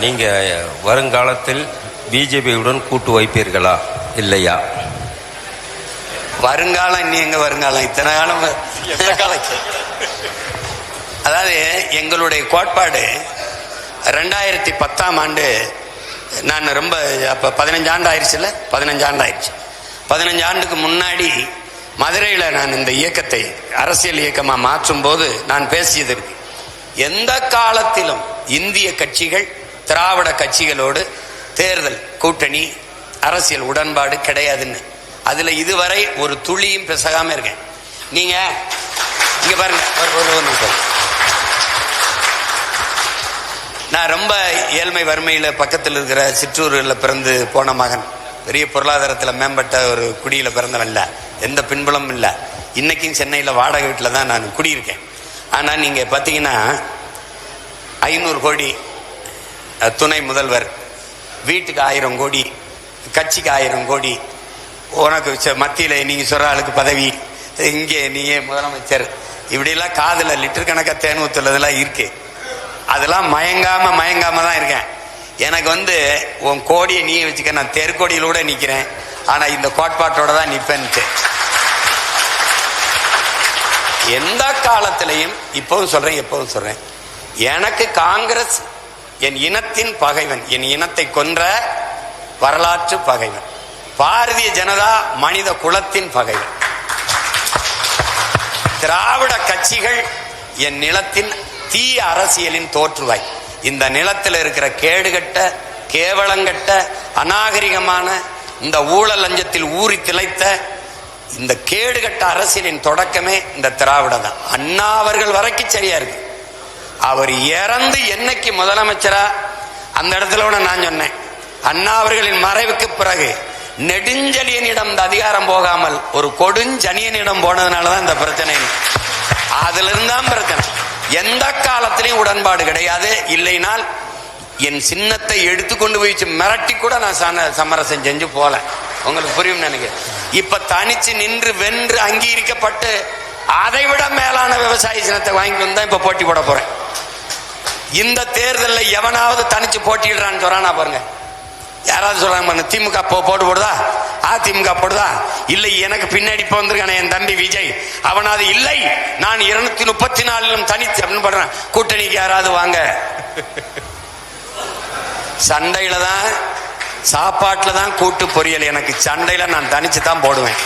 நீங்க வருங்காலத்தில் பிஜேபியுடன் கூட்டு வைப்பீர்களா இல்லையா? வருங்காலம் இன்னும் எங்க வருங்காலம், இத்தனை காலம் அதாவது எங்களுடைய கோட்பாடு 2010ஆம் ஆண்டு நான் ரொம்ப அப்போ 15 ஆண்டு ஆயிடுச்சுல்ல, 15 ஆண்டு ஆயிடுச்சு. 15 ஆண்டுக்கு முன்னாடி மதுரையில் நான் இந்த இயக்கத்தை அரசியல் இயக்கமாக மாற்றும் போது நான் பேசியது இருக்கு. எந்த காலத்திலும் இந்திய கட்சிகள் திராவிட கட்சிகளோடு தேர்தல் கூட்டணி அரசியல் உடன்பாடு கிடையாதுன்னு. அதுல இதுவரை ஒரு துளியும் பிசகாம இருக்கேன். நீங்க இங்க பாருங்க, நான் ரொம்ப ஏழ்மை வறுமையில பக்கத்தில் இருக்கிற சிற்றூரில் பிறந்து போன மகன். பெரிய பொருளாதாரத்தில் மேம்பட்ட ஒரு குடியில பிறந்தவன் இல்லை, எந்த பின்புலமும் இல்லை. இன்னைக்கும் சென்னையில் வாடகை வீட்டில் தான் நான் குடியிருக்கேன். ஆனால் நீங்க பார்த்தீங்கன்னா 500 கோடி துணை முதல்வர், வீட்டுக்கு 1000 கோடி, கட்சிக்கு 1000 கோடி, உனக்கு மத்தியில் நீங்க சொல்ற ஆளுக்கு பதவி, இங்கே நீயே முதலமைச்சர், இப்படிலாம் காதில் லிட்டர் கணக்காக தேன் ஊத்துறதுலாம் இருக்கு. அதெல்லாம் மயங்காம தான் இருக்கேன். எனக்கு உன் கோடியை நீ வச்சுக்க, நான் தெருக்கோடியிலூட நிற்கிறேன், ஆனா இந்த கோட்பாட்டோட தான் நிற்பேன்ட்டு. எந்த காலத்திலையும் இப்பவும் சொல்றேன், எப்பவும் சொல்றேன், எனக்கு காங்கிரஸ் என் இனத்தின் பகைவன், என் இனத்தை கொன்ற வரலாற்று பகைவன். பாரதிய ஜனதா மனித குலத்தின் பகைவன். திராவிட கட்சிகள் என் நிலத்தின் தீய அரசியலின் தோற்றுவாய். இந்த நிலத்தில் இருக்கிற கேடுகட்ட, கேவலங்கட்ட, அநாகரிகமான, இந்த ஊழல் லஞ்சத்தில் ஊறி திளைத்த இந்த கேடுகட்ட அரசியலின் தொடக்கமே இந்த திராவிட தான். அண்ணா அவர்கள் வரைக்கும் சரியா இருக்கு. அவர் இறந்து என்னைக்கு முதலமைச்சரா அந்த இடத்துல நான் சொன்னேன், அண்ணா அவர்களின் மறைவுக்கு பிறகு நெடுஞ்செழியனிடம் இந்த அதிகாரம் போகாமல் ஒரு கொடுஞ்சனியனிடம் போனதுனாலதான் இந்த பிரச்சனை. அதுல இருந்தான் பிரச்சனை. எந்த காலத்திலையும் உடன்பாடு கிடையாது. இல்லைனால் என் சின்னத்தை எடுத்துக்கொண்டு போயிச்சு மிரட்டி கூட நான் சமரசம் செஞ்சு போல. உங்களுக்கு புரியும் நினைக்கிறேன். இப்ப தனிச்சு நின்று வென்று அங்கீகரிக்கப்பட்டு அதை விட மேலான விவசாய சின்னத்தை வாங்கிட்டு வந்தா இப்ப போட்டி போட போறேன். இந்த தேர்தலில் எவனாவது தனிச்சு போட்டிடுறான்னு சொல்றானா பாருங்க. யாராவது சொல்றாங்க திமுக போட்டு போடுதா, அதிமுக போடுதா, இல்லை எனக்கு பின்னாடி இப்ப வந்திருக்கான என் தம்பி விஜய் அவனாவது இல்லை நான் 234 தனிச்சு அப்படின்னு பண்றேன். கூட்டணிக்கு யாராவது வாங்க. சண்டையில தான், சாப்பாட்டுல தான் கூட்டு பொரியல். எனக்கு சண்டையில நான் தனிச்சு தான் போடுவேன்.